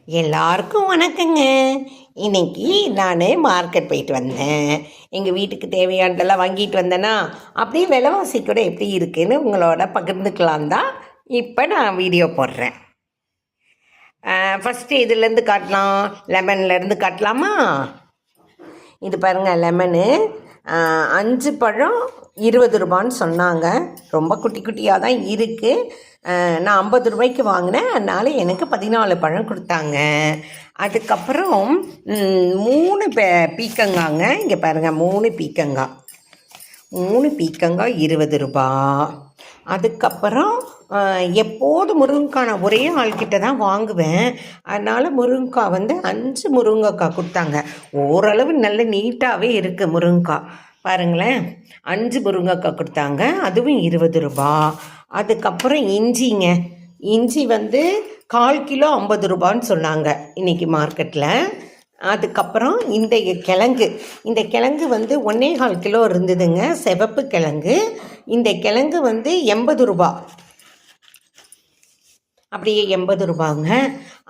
எல்லாருக்கும் வணக்கங்க. இன்னைக்கு நான் மார்க்கெட் போயிட்டு வந்தேன். எங்கள் வீட்டுக்கு தேவையானதெல்லாம் வாங்கிட்டு வந்தேன்னா அப்படியே விலைவாசி கூட எப்படி இருக்குன்னு உங்களோட பகிர்ந்துக்கலாம் தான் இப்போ நான் வீடியோ போடுறேன். ஃபஸ்ட்டு இதுலேருந்து காட்டலாம், லெமன்லேருந்து காட்டலாமா? இது பாருங்கள், லெமனு 5 பழம் 20 ரூபான்னு சொன்னாங்க. ரொம்ப குட்டி குட்டியாக தான் இருக்குது. நான் 50 ரூபாய்க்கு வாங்கினேன், அதனால் எனக்கு 14 பழம் கொடுத்தாங்க. அதுக்கப்புறம் 3 பீக்கங்காங்க. இங்கே பாருங்கள், 3 பீக்கங்காய் 20 ரூபா. அதுக்கப்புறம் எப்போது முருங்கைக்காய் நான் ஒரே ஆள்கிட்ட தான் வாங்குவேன். அதனால் முருங்கைக்காய் 5 முருங்கைக்காய் கொடுத்தாங்க. ஓரளவு நல்ல நீட்டாகவே இருக்குது முருங்கைக்காய். பாருங்களேன், 5 முருங்கைக்காய் கொடுத்தாங்க, அதுவும் 20 ரூபா. அதுக்கப்புறம் இஞ்சி 1/4 கிலோ 50 ரூபான்னு சொன்னாங்க இன்றைக்கி மார்க்கெட்டில். அதுக்கப்புறம் இந்த கிழங்கு 1/4 கிலோ இருந்ததுங்க, சிவப்பு கிழங்கு. இந்த கிழங்கு 80 ரூபா, அப்படியே 80 ரூபாங்க.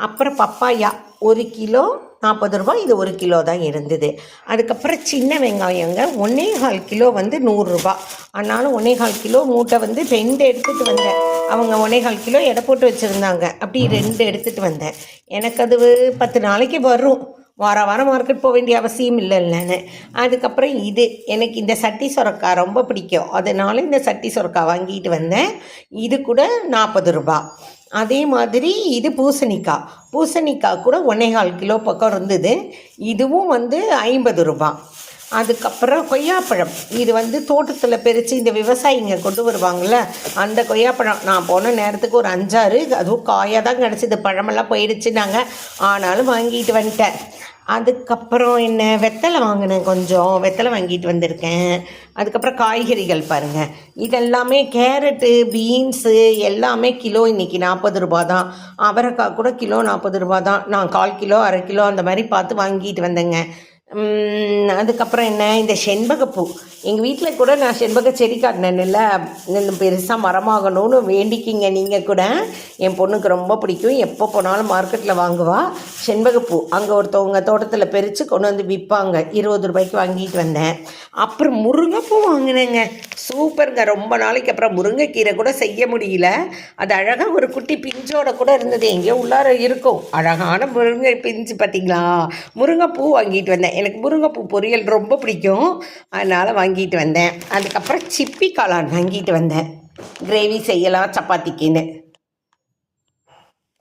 அப்புறம் பப்பாயா 1 கிலோ 40 ரூபா, இது 1 கிலோ தான் இருந்தது. அதுக்கப்புறம் சின்ன வெங்காயங்க 1/4 கிலோ 100 ரூபா. அதனால 1/4 கிலோ மூட்டை 2 எடுத்துகிட்டு வந்தேன். அவங்க 1/4 கிலோ எடை போட்டு வச்சுருந்தாங்க, அப்படி 2 எடுத்துகிட்டு வந்தேன். எனக்கு அது 10 நாளைக்கு வரும். வாரம் மார்க்கெட் போக வேண்டிய அவசியம் இல்லைன்னு. அதுக்கப்புறம் எனக்கு இந்த சட்டி சுரக்காய் ரொம்ப பிடிக்கும், அதனால இந்த சட்டி சுரக்காய் வாங்கிட்டு வந்தேன். இது கூட 40 ரூபா. அதே மாதிரி இது பூசணிக்காய் கூட 1/4 கிலோ பக்கம் இருந்தது, இதுவும் 50 ரூபா. அதுக்கப்புறம் கொய்யாப்பழம், இது தோட்டத்தில் பறித்து இந்த விவசாயிங்க கொண்டு வருவாங்கள்ல, அந்த கொய்யாப்பழம் நான் போன நேரத்துக்கு ஒரு 5-6, அதுவும் காயாக தான் கிடச்சிது, பழமெல்லாம் போயிடுச்சு. நாங்கள் ஆனாலும் வாங்கிட்டு வந்துட்டேன். அதுக்கப்புறம் வெத்தலை வாங்கினேன், கொஞ்சம் வெத்தலை வாங்கிட்டு வந்திருக்கேன். அதுக்கப்புறம் காய்கறிகள் பாருங்கள், இதெல்லாமே கேரட்டு, பீன்ஸு எல்லாமே கிலோ இன்றைக்கி 40 ரூபா தான். அவரைக்காய் கூட கிலோ 40 ரூபா தான். நான் 1/4 கிலோ 1/2 கிலோ அந்த மாதிரி பார்த்து வாங்கிட்டு வந்தேங்க. அதுக்கப்புறம் இந்த செண்பகப்பூ, எங்கள் வீட்டில் கூட நான் செண்பக செடி காட்டினேன்ல, பெருசாக மரமாகணும்னு வேண்டிக்கிங்க. நீங்கள் கூட, என் பொண்ணுக்கு ரொம்ப பிடிக்கும், எப்போ போனாலும் மார்க்கெட்டில் வாங்குவா செண்பகப்பூ. அங்கே ஒருத்தவங்க தோட்டத்தில் பறித்து கொண்டு வந்து விற்பாங்க, 20 ரூபாய்க்கு வாங்கிட்டு வந்தேன். அப்புறம் முருங்கைப்பூ வாங்கினேங்க, சூப்பருங்க. ரொம்ப நாளைக்கு அப்புறம் முருங்கைக்கீரை கூட செய்ய முடியல, அது அழகாக ஒரு குட்டி பிஞ்சோட கூட இருந்தது, எங்கேயோ உள்ளார இருக்கும் அழகான முருங்கை பிஞ்சு. பார்த்தீங்களா, முருங்கைப்பூ வாங்கிட்டு வந்தேன். எனக்கு முருங்கைப்பூ பொரியல் ரொம்ப பிடிக்கும், அதனால் வாங்கிட்டு வந்தேன். அதுக்கப்புறம் சிப்பி காளான் வாங்கிட்டு வந்தேன், கிரேவி செய்யலாம் சப்பாத்திக்குன்னு.